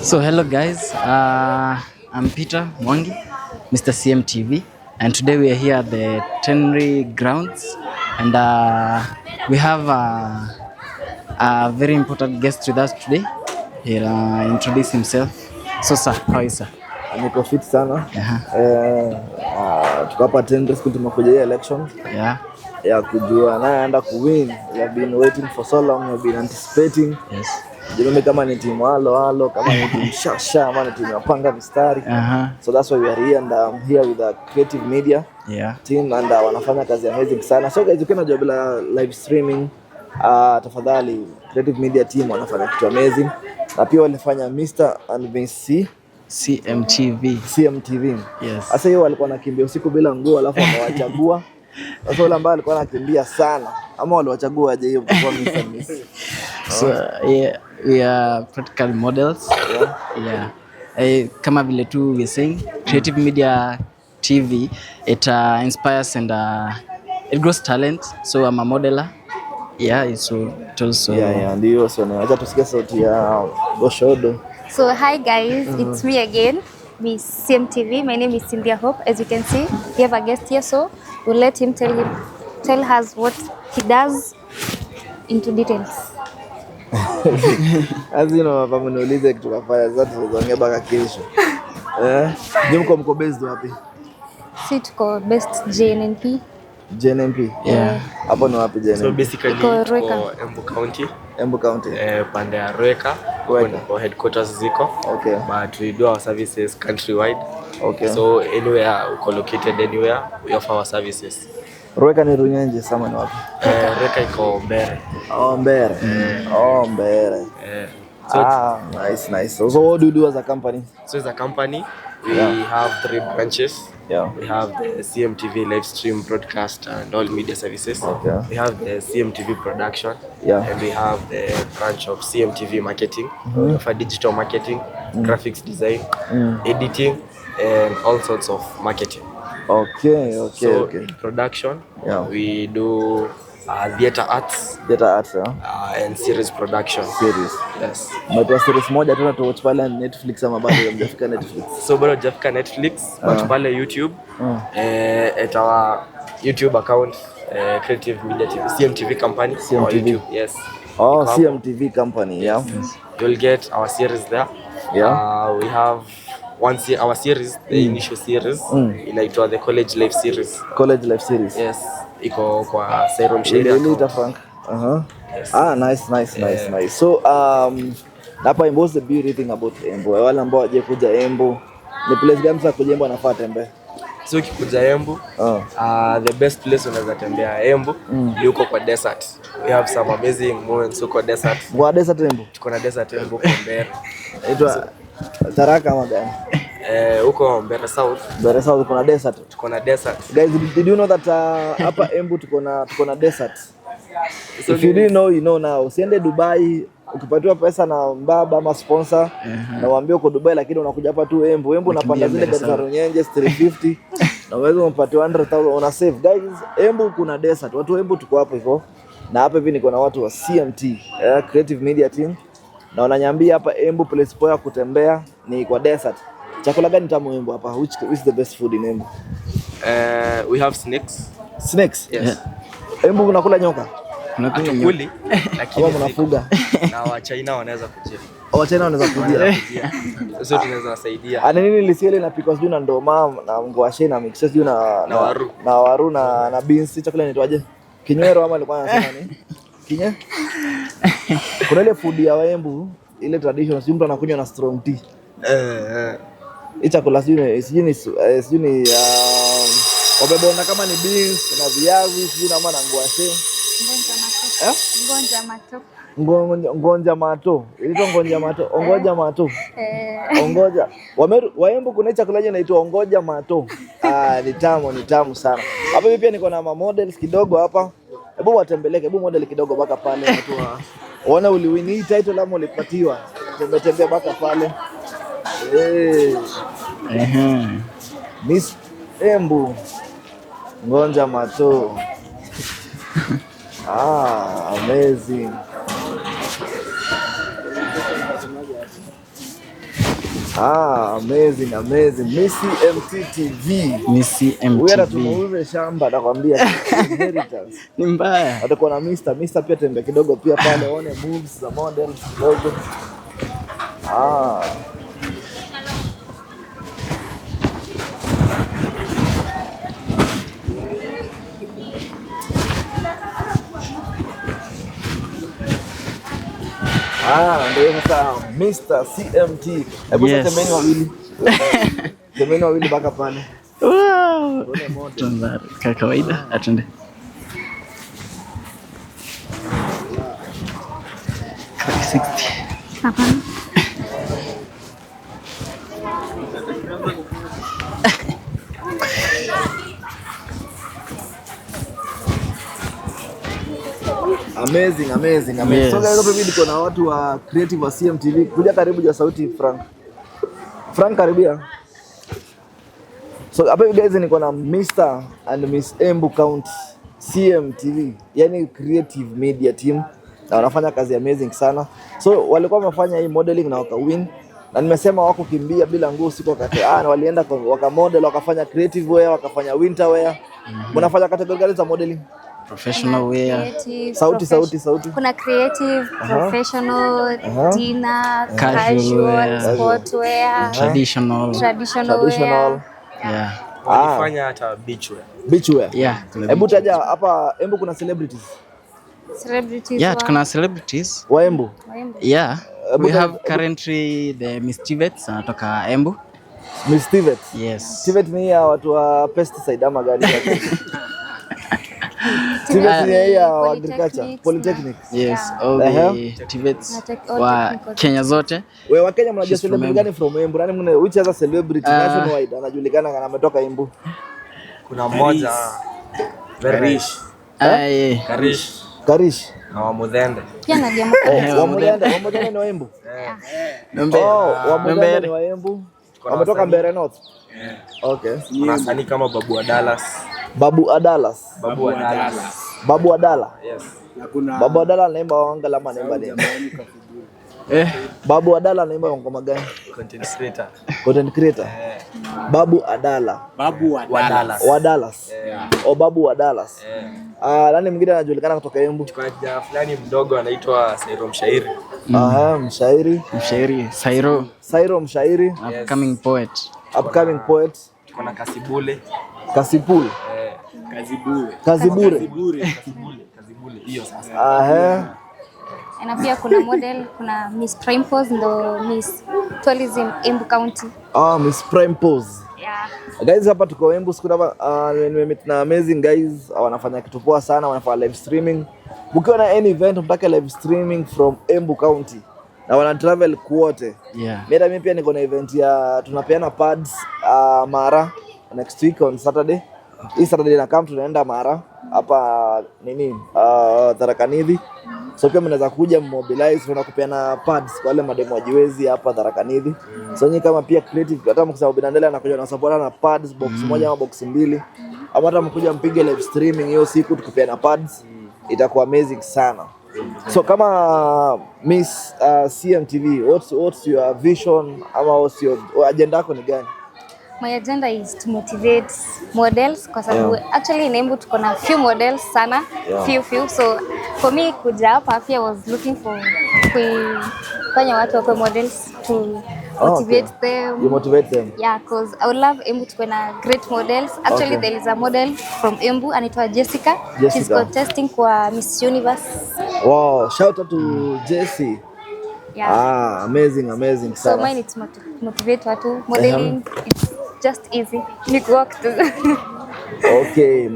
So hello guys, I'm Peter Mwangi, Mr. CMTV, and today we are here at the Tenry grounds, and we have a very important guest with us today. He'll introduce himself. So sir, how is sir? Niko fit sana. Tuko hapa Tenry siku tumekuja election. Ya kujua naenda kuwin. We have been waiting for so long, we have been anticipating. Yes. Jumbe kama ni timu halo kama ni timu shasha ama ni timu yapanga mistari. So that's why we are here, and I'm here with the creative media team, and wanafanya kazi amazing sana. So guys, ukiona job la live streaming, tafadhali creative media team wanafanya kitu amazing. Na pia walifanya Mr. and Miss CMTV. Yes. Sasa hiyo walikuwa nakimbia usiku bila nguo, alafu wamewachagua. Sasa wale ambao walikuwa nakimbia sana ama waliwachagua aje hiyo kwa Mr. and Miss. So yeah, we are practical models. Kama vile tu we saying, creative media TV, it inspires and it grows talent. So I'm a modeler. So it also ndio. So acha tusikie sauti ya Goshodo. So hi guys, it's me again, Miss CMTV. My name is Cynthia Hope. As you can see, we have a guest here, so we'll let him tell us what he does into details. Hapa mniulize kitu kafanya zote zongea baka kesho. Mko based wapi? Si tuko best JNNP. JNNP? Hapo ni wapi JNNP? So basically Roeka. Embu County. Pande ya Roeka. Kwa headquarters ziko. Okay. But we do our services countrywide. Okay. So anywhere uko located anywhere, we offer our services. Roeka ni Runyenje sama ni wapi? Roeka iko Mbere. Mbere. Mbere. So nice. So what do you do as a company? So as a company, we have 3 branches. We have the CMTV live stream broadcast and all media services. Okay. We have the CMTV production. And we have the branch of CMTV marketing. For digital marketing, graphics design, editing, and all sorts of marketing. Okay. In production, we do theater arts, and series production. Yes. But series moja tuna tu watch pale Netflix ama bado hujafika Netflix? So bado hujafika Netflix, but pale YouTube, at our YouTube account, Creative Media TV, CMTV company. CMTV. Yes. CMTV company. You'll get our series there. We have our series, the initial series, inaitwa the College Life Series. College Life Series. Yes. Iko kwa Sairom Sheria. Frank. Nice. So hapa Embu, what's the beauty thing about Embu? Wale ambao waje kuja Embu, ni place gani sasa kuja Embu anafaa tembe? So ukikuja Embu, the best place unaweza tembea Embu ni uko kwa desert. We have some amazing moments uko desert. Kwa desert Embu? Tuko na desert Embu kwa Mbere. Inaitwa Taraka ama gani? Uko Mbere South. Mbere South kuna desert. Tuko na desert. Guys, did you know that hapa Embu tuko na desert? So if you didn't know, you know now. Usiende Dubai ukipatiwa pesa na mbaba ama sponsor na waambie uko Dubai, lakini unakuja hapa tu Embu unapanda zile gari za Runyenje 350 na wewe unapatia 100,000 una save. Guys, Embu kuna desert. Watu wa Embu tuko hapo hivyo. Na hapa hivi niko na watu wa CMT, Creative Media Team. Na wananiambia hapa Embu place poa kutembea ni kwa desert. Chakula gani tamu Embu hapa? Which is the best food in Embu? We have snakes. Snakes? Yes. Embu unakula nyoka? Hatukuli, lakini mnafuga. Na wa China wanaweza kujia. China wanaweza kujia. So tunaweza wasaidia. Nini lisiele na pikwa sijui na ndoma na ngwashe na mix sijui na waru na beans. Chakula inaitwaje? Kinywero ama alikuwa anasema nini? Kinye? Kuna ile food ya Embu, ile traditional, sijui mtu anakunywa na strong tea. Hii chakula sijui ni wamebonda kama ni beans na viazi sijui na maana ngwashe. Ngonja mato. Inaitwa ngonja mato. Ongoja mato. Ongoja. Waembu kuna chakula inaitwa ongoja mato. Ni tamu sana. Hapa hivi pia niko na models kidogo hapa. Hebu watembeleke, hebu model kidogo baka pale watu waona uliwini hii title ama ulipatiwa. Tembea baka pale. Miss Embu. Ngonja mato. Amazing. Amazing, amazing. Miss CMT TV. Miss CMT Wewe TV. tumuuze shamba nakwambia. Inheritance. Ni mbaya. Atakuwa na Mr pia tembea kidogo pia pale one moves za models kidogo. Ndio sasa Mr CMT. Hebu Yes. semeni wawili. Semeni wawili mpaka pale. Wow. Tunza kwa kawaida atende. Hapana. Amazing, amazing, amazing. Yes. So guys, hapa niko na watu wa creative wa CMTV. Kuja karibu ja sauti Frank. Frank karibia. So hapa guys niko na Mr and Miss Embu County CMTV. Yani creative media team. Na wanafanya kazi amazing sana. So walikuwa wamefanya hii modeling na wakawin. Na nimesema wako kimbia bila nguo siku wakati. Na walienda wakamodel, wakafanya creative wear, wakafanya winter wear. Mnafanya category gani za modeling? Professional wear. Sauti. Kuna creative, professional, dinner, Casual wear, sport wear, traditional. wear. Yeah. Walifanya hata beach wear. Beach wear. Yeah. Hebu taja hapa Embu kuna celebrities. Celebrities. Yeah, kuna celebrities. Wa Embu. Yeah. We have currently the Miss Tivet anatoka Embu. Miss Tivet. Yes. Tivet ni ya watu wa pesticide ama gani? Tivet ni ya agriculture, polytechnic. Yes, all the Tivets wa Kenya zote. Wewe wa Kenya mnajua celebrity gani from Embu? Nani mna which other celebrity nationwide anajulikana kana ametoka Embu? Kuna mmoja Karish. Karish. Na Wamudhende. Pia na jamaa. Wamudhende ni wa Embu. Wamudhende ni wa Embu. Wametoka Mbeere North. Okay. Kuna wasanii kama Babu Adalas. Babu Adala. Yes. Babu Adala anaimba wanga lama anaimba nini? Babu Adala anaimba ngoma gani? Content creator. Babu Adala. Wadalas. Babu Wadalas. Nani mwingine anajulikana kutoka Embu? Kuna kijana fulani mdogo anaitwa Sairo Mshairi. Mshairi. Sairo Mshairi. Upcoming poet. Kuna Kasibule. Kazibure. Hiyo sasa. Na pia kuna model, kuna Miss Prime Pose ndo Miss Tourism Embu County. Miss Prime Pose. Yeah. Guys, hapa tuko Embu siku hapa nimemeet na amazing guys, wanafanya kitu poa sana, wanafanya live streaming. Ukiwa na any event mtaka live streaming from Embu County na wana travel kwote. Yeah. Mimi pia niko na event ya tunapeana pads Mara next week on Saturday. Hii Saturday na come tunaenda Mara hapa Tharaka Nithi. So pia mnaweza kuja mobilize, tunakupeana pads kwa wale mademo wajiwezi hapa Tharaka Nithi. So nyinyi kama pia creative hata mkisema Binandele anakuja na support na pads box moja ama box mbili. Ama hata mkuja mpige live streaming hiyo siku tukupeana pads. Itakuwa amazing sana. So kama Miss CMTV, what's your vision ama what's your agenda yako ni gani? My agenda is to motivate models kwa sababu actually in Embu tuko na few models sana, few. So for me kuja hapa pia was looking for kufanya watu wawe models to motivate them. You motivate them? Yeah, because I would love Embu tuko na great models. Actually there is a model from Embu anaitwa Jessica. She's contesting kwa Miss Universe. Wow, shout out to Jessie. Yeah. Amazing sana. So mine it's motivate watu modeling. It's just easy. Ni work tu. Okay.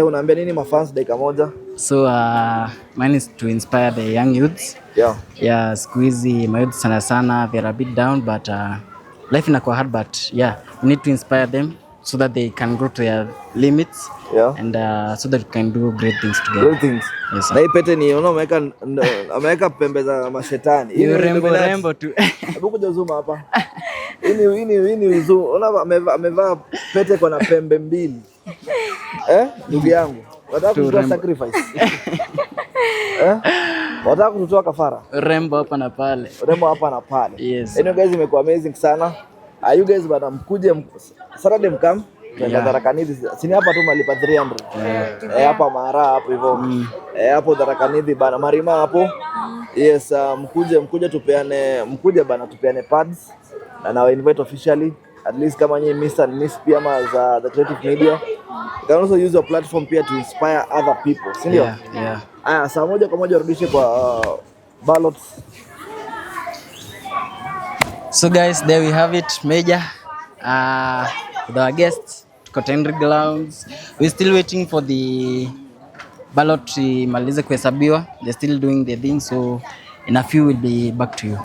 Unaambia nini mafans dakika moja? So mine is to inspire the young youths. Yeah, siku hizi my youth sana they're a bit down but life inakuwa hard but we need to inspire them so that they can grow to their limits and so that we can do great things together. Great things. Yes, sir. Na hii pete ni ameweka pembe za mashetani. Hii rembo tu. Hebu kuja zoom hapa. Hii zoom. Unaona amevaa pete kwa na pembe mbili. Ndugu yangu. Wataka kufanya sacrifice. Wataka kututoa kafara. Rembo hapa na pale. Rembo hapa na pale. Yes. Anyway guys, imekuwa amazing sana. You guys bana mkuje Saturday mkam. Tuenda Tharaka Nithi. Sini hapa tu malipa 300. Hapa Mara hapo hivyo. Hapo Tharaka Nithi bana Marima hapo. Yes, mkuje mkuje bana tupeane pads. Na I invite officially at least kama nyinyi Miss and Miss pia za the creative media. You can also use your platform pia to inspire other people. Si ndio? Yeah. Aya, saa moja kwa moja rudishe kwa ballots. So guys, there we have it, Major. With our guests, Tenri Grounds. We're still waiting for the ballot to malize kuhesabiwa. They're still doing their thing, so in a few we'll be back to you.